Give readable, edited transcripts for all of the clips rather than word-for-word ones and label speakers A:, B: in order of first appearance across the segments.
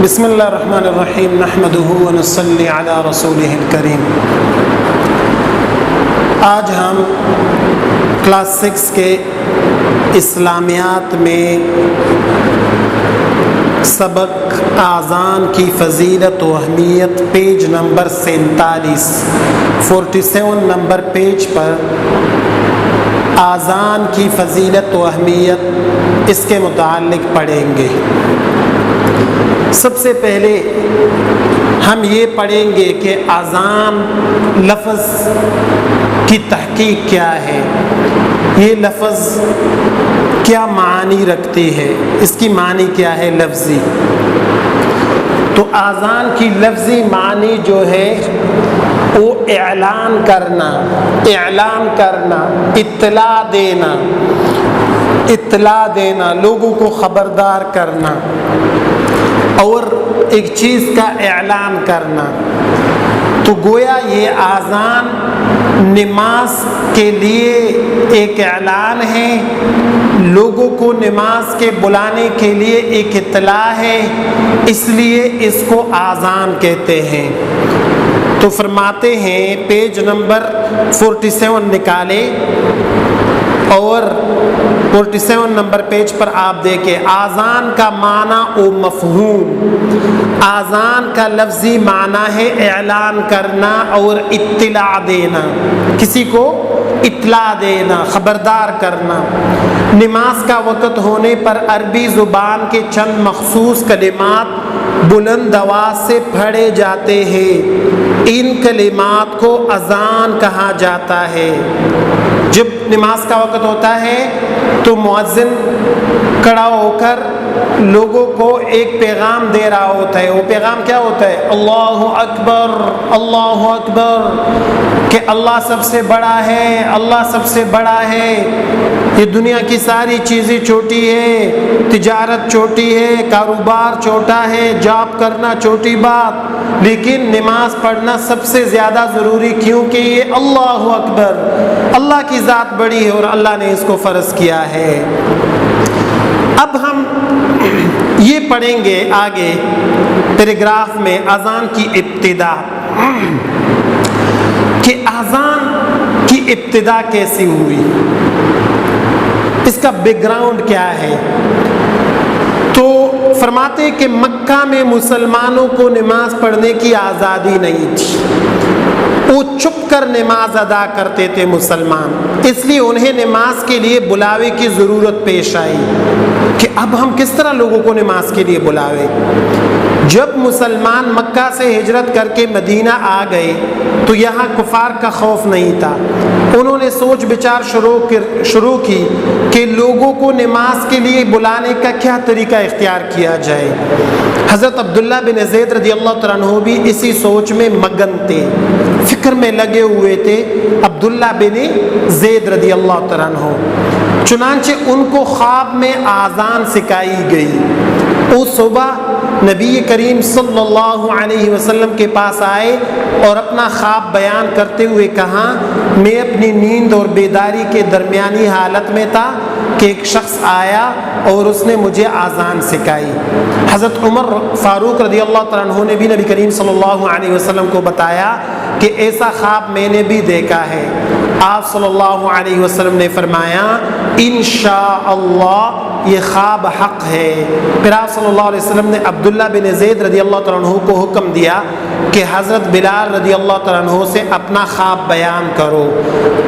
A: بسم اللہ الرحمن الرحیم نحمدہ ونصلی علی رسولہ الکریم۔ آج ہم کلاس 6 کے اسلامیات میں سبق اذان کی فضیلت و اہمیت پیج نمبر 47 نمبر پیج پر اذان کی فضیلت و اہمیت اس کے متعلق پڑھیں گے۔ سب سے پہلے ہم یہ پڑھیں گے کہ اذان لفظ کی تحقیق کیا ہے، یہ لفظ کیا معنی رکھتی ہے، اس کی معنی کیا ہے لفظی۔ تو اذان کی لفظی معنی جو ہے وہ اعلان کرنا، اطلاع دینا، لوگوں کو خبردار کرنا اور ایک چیز کا اعلان کرنا۔ تو گویا یہ اذان نماز کے لیے ایک اعلان ہے، لوگوں کو نماز کے بلانے کے لیے ایک اطلاع ہے، اس لیے اس کو اذان کہتے ہیں۔ تو فرماتے ہیں پیج نمبر 47 نکالے اور 47 نمبر پیج پر آپ دیکھیں اذان کا معنی و مفہوم۔ اذان کا لفظی معنی ہے اعلان کرنا اور اطلاع دینا، کسی کو اطلاع دینا، خبردار کرنا۔ نماز کا وقت ہونے پر عربی زبان کے چند مخصوص کلمات بلند آواز سے پڑھے جاتے ہیں، ان کلمات کو اذان کہا جاتا ہے۔ جب نماز کا وقت ہوتا ہے تو مؤذن کھڑا ہو کر لوگوں کو ایک پیغام دے رہا ہوتا ہے۔ وہ پیغام کیا ہوتا ہے؟ اللہ اکبر، اللہ اکبر، کہ اللہ سب سے بڑا ہے، اللہ سب سے بڑا ہے۔ یہ دنیا کی ساری چیزیں چھوٹی ہے، تجارت چھوٹی ہے، کاروبار چھوٹا ہے، جاب کرنا چھوٹی بات، لیکن نماز پڑھنا سب سے زیادہ ضروری، کیونکہ یہ اللہ اکبر، اللہ کی ذات بڑی ہے اور اللہ نے اس کو فرض کیا ہے۔ اب ہم یہ پڑھیں گے آگے پیراگراف میں اذان کی ابتدا، کہ اذان کی ابتدا کیسی ہوئی، اس کا بیک گراؤنڈ کیا ہے۔ تو فرماتے کہ مکہ میں مسلمانوں کو نماز پڑھنے کی آزادی نہیں تھی، وہ چھپ کر نماز ادا کرتے تھے مسلمان، اس لیے انہیں نماز کے لیے بلاوے کی ضرورت پیش آئی کہ اب ہم کس طرح لوگوں کو نماز کے لیے بلاوے۔ جب مسلمان مکہ سے ہجرت کر کے مدینہ آ گئے تو یہاں کفار کا خوف نہیں تھا، انہوں نے سوچ بچار شروع کی کہ لوگوں کو نماز کے لیے بلانے کا کیا طریقہ اختیار کیا جائے۔ حضرت عبداللہ بن زید رضی اللہ تعالیٰ عنہ بھی اسی سوچ میں مگن تھے، فکر میں لگے ہوئے تھے عبداللہ بن زید رضی اللہ تعالیٰ عنہ۔ چنانچہ ان کو خواب میں اذان سکھائی گئی۔ وہ صبح نبی کریم صلی اللہ علیہ وسلم کے پاس آئے اور اپنا خواب بیان کرتے ہوئے کہا، میں اپنی نیند اور بیداری کے درمیانی حالت میں تھا کہ ایک شخص آیا اور اس نے مجھے اذان سکھائی۔ حضرت عمر فاروق رضی اللہ تعالیٰ عنہ نے بھی نبی کریم صلی اللہ علیہ وسلم کو بتایا کہ ایسا خواب میں نے بھی دیکھا ہے۔ آپ صلی اللہ علیہ وسلم نے فرمایا انشاءاللہ یہ خواب حق ہے۔ پھر آپ صلی اللہ علیہ وسلم نے عبداللہ بن زید رضی اللہ تعالیٰ عنہ کو حکم دیا کہ حضرت بلال رضی اللہ تعالیٰ عنہ سے اپنا خواب بیان کرو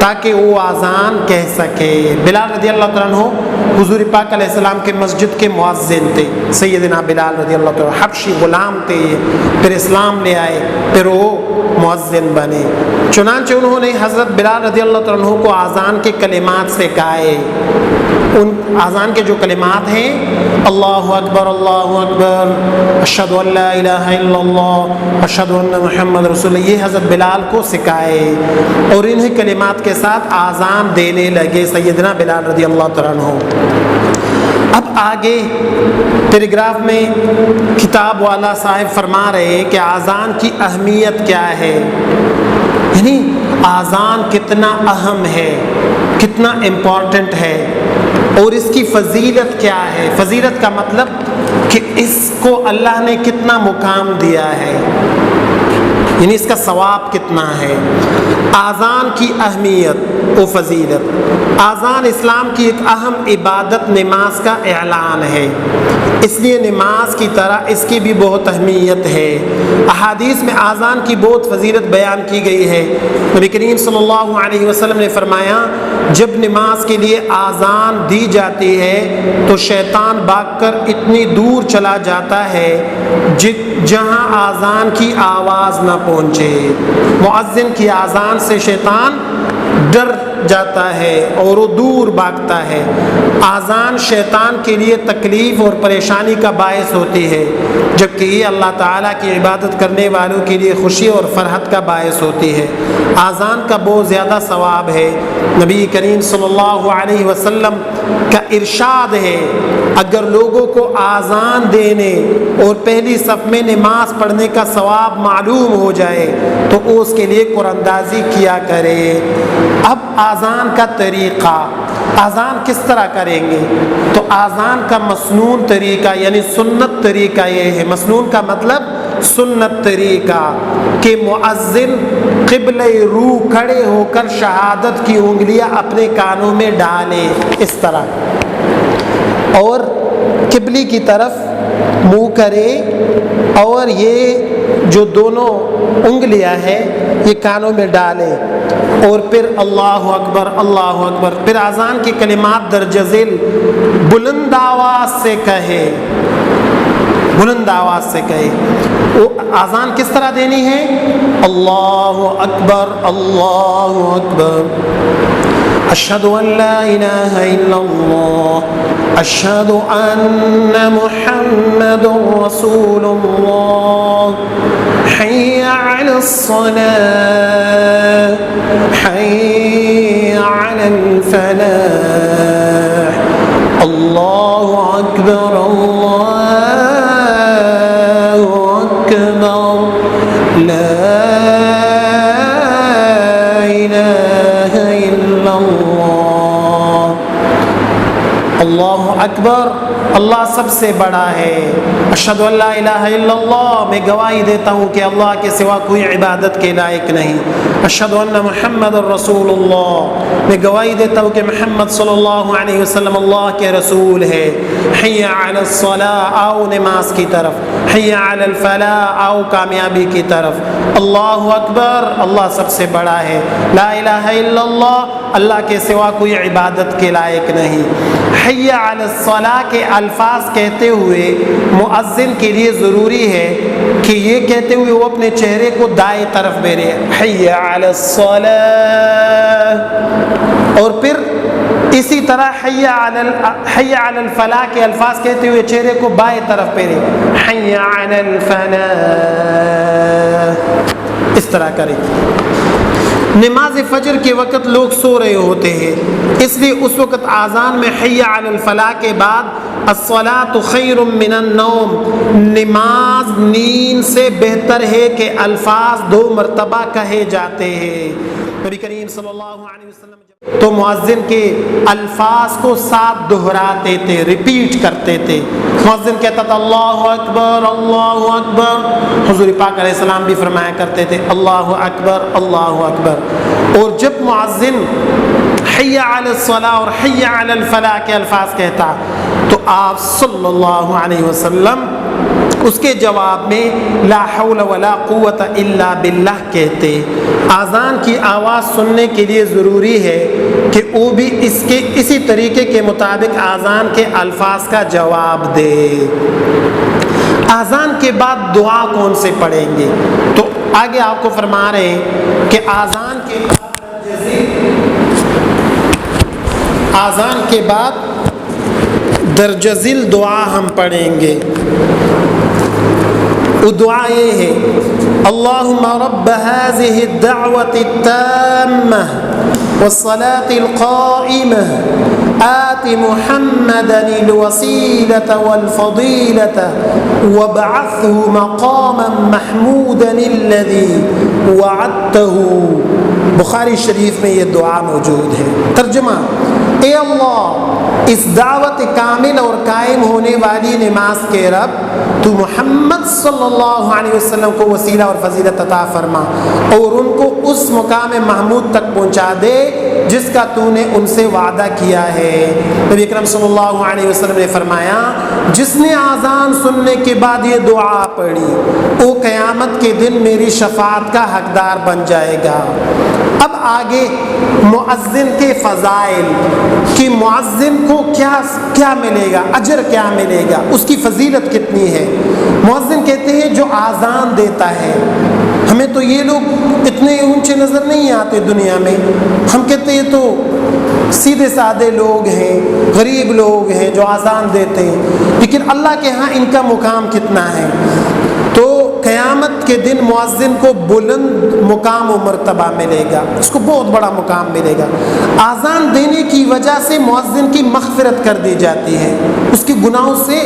A: تاکہ وہ اذان کہہ سکے۔ بلال رضی اللہ تعالیٰ عنہ حضور پاک علیہ السلام کے مسجد کے مؤذن تھے، سیدنا بلال رضی اللہ تعالیٰ عنہ حبشی غلام تھے، پھر اسلام لے آئے، پھر وہ مؤذن بنے۔ چنانچہ انہوں نے حضرت بلال رضی اللہ تعالیٰ عنہ کو اذان کے کلمات سکھائے۔ ان اذان کے جو کلمات ہیں اللہ اکبر، اللہ اکبر، اشہد ان لا الہ الا اللہ، اشہد ان محمد رسول اللہ، یہ حضرت بلال کو سکھائے اور انہیں کلمات کے ساتھ اذان دینے لگے سیدنا بلال رضی اللہ تعالیٰ عنہ۔ اب آگے پیراگراف میں کتاب والا صاحب فرما رہے ہیں کہ اذان کی اہمیت کیا ہے، یعنی اذان کتنا اہم ہے، کتنا امپورٹنٹ ہے اور اس کی فضیلت کیا ہے۔ فضیلت کا مطلب کہ اس کو اللہ نے کتنا مقام دیا ہے، یعنی اس کا ثواب کتنا ہے۔ آذان کی اہمیت و فضیلت۔ آذان اسلام کی ایک اہم عبادت نماز کا اعلان ہے، اس لیے نماز کی طرح اس کی بھی بہت اہمیت ہے۔ احادیث میں آذان کی بہت فضیلت بیان کی گئی ہے۔ نبی کریم صلی اللہ علیہ وسلم نے فرمایا جب نماز کے لیے آذان دی جاتی ہے تو شیطان بھاگ کر اتنی دور چلا جاتا ہے جہاں آذان کی آواز نہ پہنچے۔ مؤذن کی آذان سے شیطان ڈر جاتا ہے اور وہ دور بھاگتا ہے۔ آذان شیطان کے لیے تکلیف اور پریشانی کا باعث ہوتی ہے، جبکہ یہ اللہ تعالیٰ کی عبادت کرنے والوں کے لیے خوشی اور فرحت کا باعث ہوتی ہے۔ آذان کا بہت زیادہ ثواب ہے۔ نبی کریم صلی اللہ علیہ وسلم کا ارشاد ہے اگر لوگوں کو آذان دینے اور پہلی صف میں نماز پڑھنے کا ثواب معلوم ہو جائے تو اس کے لیے قرآن اندازی کیا کرے۔ اب آذان کا طریقہ، آذان کس طرح کریں گے؟ تو آذان کا مسنون طریقہ یعنی سنت طریقہ یہ ہے۔ مسنون کا مطلب سنت طریقہ کہ مؤذن قبلہ روح کھڑے ہو کر شہادت کی انگلیاں اپنے کانوں میں ڈالے اس طرح اور قبلے کی طرف منہ کرے اور یہ جو دونوں انگلیاں ہیں یہ کانوں میں ڈالے اور پھر اللہ اکبر اللہ اکبر، پھر اذان کی کلمات درج ذیل بلند آواز سے کہے، بلند آواز سے کہے۔ وہ اذان کس طرح دینی ہے؟ اللہ اکبر اللہ اکبر، اشہد ان لا الہ الا اللہ، اشہد ان محمد رسول اللہ، حی علی الصلاة، حی علی الفلاح، اللہ اکبر اللہ اکبر، لا الہ الا اللہ، اللہ اکبر، اللہ سب سے بڑا ہے۔ اشہد ان لا الہ الا اللہ، میں گواہی دیتا ہوں کہ اللہ کے سوا کوئی عبادت کے لائق نہیں۔ اشہد ان محمد الرسول اللہ، میں گواہی دیتا ہوں کہ محمد صلی اللہ علیہ وسلم اللہ کے رسول ہے۔ حی علی الصلاۃ، آؤ نماز کی طرف، حی علی الفلاح، آؤ کامیابی کی طرف۔ اللہ اکبر، اللہ سب سے بڑا ہے۔ لا الہ الا اللہ، اللہ کے سوا کوئی عبادت کے لائق نہیں۔ حی علی الصلاۃ کے الفاظ کہتے ہوئے مؤذن کے لیے ضروری ہے کہ یہ کہتے ہوئے وہ اپنے چہرے کو دائیں طرف پھیرے، حی علی الصلاۃ، اور پھر اسی طرح حی علی الفلاح کے الفاظ کہتے ہوئے چہرے کو بائیں طرف پھیرے، حی علی الفلاح، اس طرح کرے۔ نماز فجر کے وقت لوگ سو رہے ہوتے ہیں، اس لیے اس وقت آذان میں حی علی الفلاح کے بعد الصلاۃ خیر من النوم، نماز نیند سے بہتر ہے کہ الفاظ 2 مرتبہ کہے جاتے ہیں۔ نبی کریم صلی اللہ علیہ وسلم تو مؤذن کے الفاظ کو 7 دہراتے تھے، ریپیٹ کرتے تھے۔ مؤذن کہتا تھا اللہ اکبر اللہ اکبر، حضور پاک علیہ السلام بھی فرمایا کرتے تھے اللہ اکبر اللہ اکبر۔ اور جب مؤذن حی علی الصلاۃ اور حی علی الفلاح کے الفاظ کہتا تو آپ صلی اللہ علیہ وسلم اس کے جواب میں لا حول ولا قوت الا باللہ کہتے۔ آذان کی آواز سننے کے لیے ضروری ہے کہ وہ بھی اسی طریقے کے مطابق آذان کے الفاظ کا جواب دے۔ آذان کے بعد دعا کون سے پڑھیں گے؟ تو آگے آپ کو فرما رہے ہیں کہ آذان کے بعد درج ذیل دعا ہم پڑھیں گے۔ وہ دعا یہ ہے اللہم رب هذه الدعوة التامة والصلاة القائمة آت محمدا الوسيلة والفضيلة وابعثه مقاما محمودا الذي وعدته۔ بخاری شریف میں یہ دعا موجود ہے۔ ترجمہ، اے اللہ اس دعوت کامل اور قائم ہونے والی نماز کے رب تو محمد صلی اللہ علیہ وسلم کو وسیلہ اور فضیلت عطا فرما اور ان کو اس مقام محمود تک پہنچا دے جس کا تو نے ان سے وعدہ کیا ہے۔ نبی اکرم صلی اللہ علیہ وسلم نے فرمایا جس نے اذان سننے کے بعد یہ دعا پڑھی وہ قیامت کے دن میری شفاعت کا حقدار بن جائے گا۔ اب آگے مؤذن کے فضائل کہ مؤذن کو کیا ملے گا، اجر کیا ملے گا، اس کی فضیلت کتنی ہے۔ مؤذن کہتے ہیں جو اذان دیتا ہے، ہمیں تو یہ لوگ اتنے اونچے نظر نہیں آتے دنیا میں، ہم کہتے ہیں تو سیدھے سادے لوگ ہیں، غریب لوگ ہیں جو اذان دیتے ہیں، لیکن اللہ کے ہاں ان کا مقام کتنا ہے۔ تو قیامت کے دن مؤذن کو بلند مقام و مرتبہ ملے گا، اس کو بہت بڑا مقام ملے گا۔ اذان دینے کی وجہ سے مؤذن کی مغفرت کر دی جاتی ہے، اس کے گناہوں سے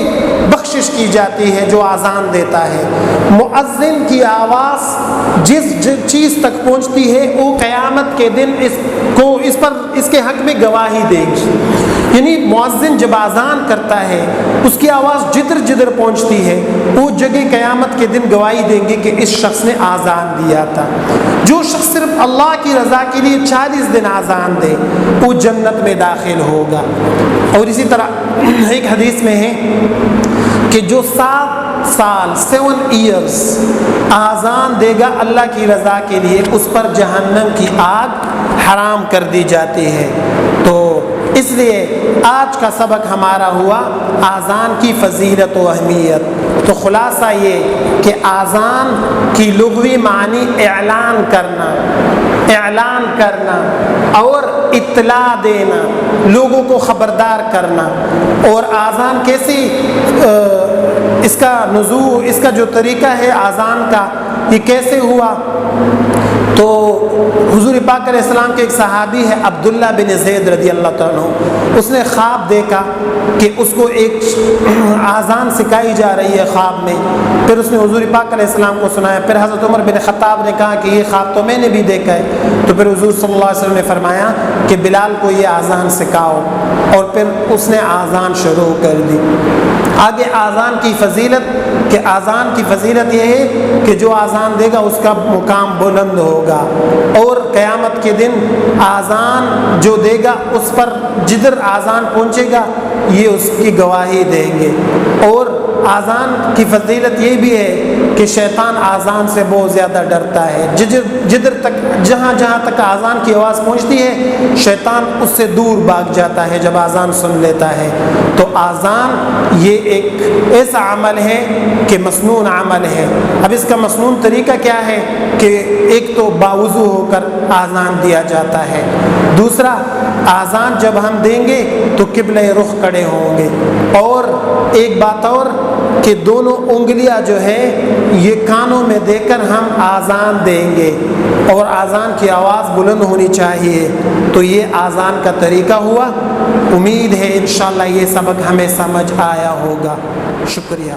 A: بخشش کی جاتی ہے جو اذان دیتا ہے۔ مؤذن کی آواز جس چیز تک پہنچتی ہے وہ قیامت کے دن اس کے حق میں گواہی دے گی، یعنی مؤذن جب اذان کرتا ہے اس کی آواز جدھر جدھر پہنچتی ہے وہ جگہ قیامت کے دن گواہی دیں گے کہ اس شخص نے اذان دیا تھا۔ جو شخص صرف اللہ کی رضا کے لیے 40 دن اذان دے وہ جنت میں داخل ہوگا۔ اور اسی طرح ایک حدیث میں ہے کہ جو 7 ایئرز اذان دے گا اللہ کی رضا کے لیے اس پر جہنم کی آگ حرام کر دی جاتی ہے۔ تو اس لیے آج کا سبق ہمارا ہوا اذان کی فضیلت و اہمیت۔ تو خلاصہ یہ کہ اذان کی لغوی معنی اعلان کرنا اور اطلاع دینا، لوگوں کو خبردار کرنا۔ اور اذان کیسی اس کا نزول، اس کا جو طریقہ ہے اذان کا یہ کیسے ہوا، تو حضور پاک علیہ السلام کے ایک صحابی ہے عبداللہ بن زید رضی اللہ تعالیٰ عنہ، اس نے خواب دیکھا کہ اس کو ایک اذان سکھائی جا رہی ہے خواب میں، پھر اس نے حضور پاک علیہ السلام کو سنایا، پھر حضرت عمر بن خطاب نے کہا کہ یہ خواب تو میں نے بھی دیکھا ہے، تو پھر حضور صلی اللہ علیہ وسلم نے فرمایا کہ بلال کو یہ اذان سکھاؤ، اور پھر اس نے اذان شروع کر دی۔ آگے اذان کی فضیلت، کہ اذان کی فضیلت یہ ہے کہ جو اذان دے گا اس کا مقام بلند ہوگا، اور قیامت کے دن اذان جو دے گا اس پر جدھر اذان پہنچے گا یہ اس کی گواہی دیں گے۔ اور اذان کی فضیلت یہ بھی ہے کہ شیطان اذان سے بہت زیادہ ڈرتا ہے، جدھر تک جہاں تک اذان کی آواز پہنچتی ہے شیطان اس سے دور بھاگ جاتا ہے جب اذان سن لیتا ہے۔ تو اذان یہ ایک ایسا عمل ہے کہ مسنون عمل ہے۔ اب اس کا مسنون طریقہ کیا ہے کہ ایک تو باوضو ہو کر اذان دیا جاتا ہے، دوسرا اذان جب ہم دیں گے تو قبلہ رخ کھڑے ہوں گے، اور ایک بات اور کہ دونوں انگلیاں جو ہے یہ کانوں میں دے کر ہم اذان دیں گے، اور اذان کی آواز بلند ہونی چاہیے۔ تو یہ اذان کا طریقہ ہوا۔ امید ہے انشاءاللہ یہ سبق ہمیں سمجھ آیا ہوگا۔ شکریہ۔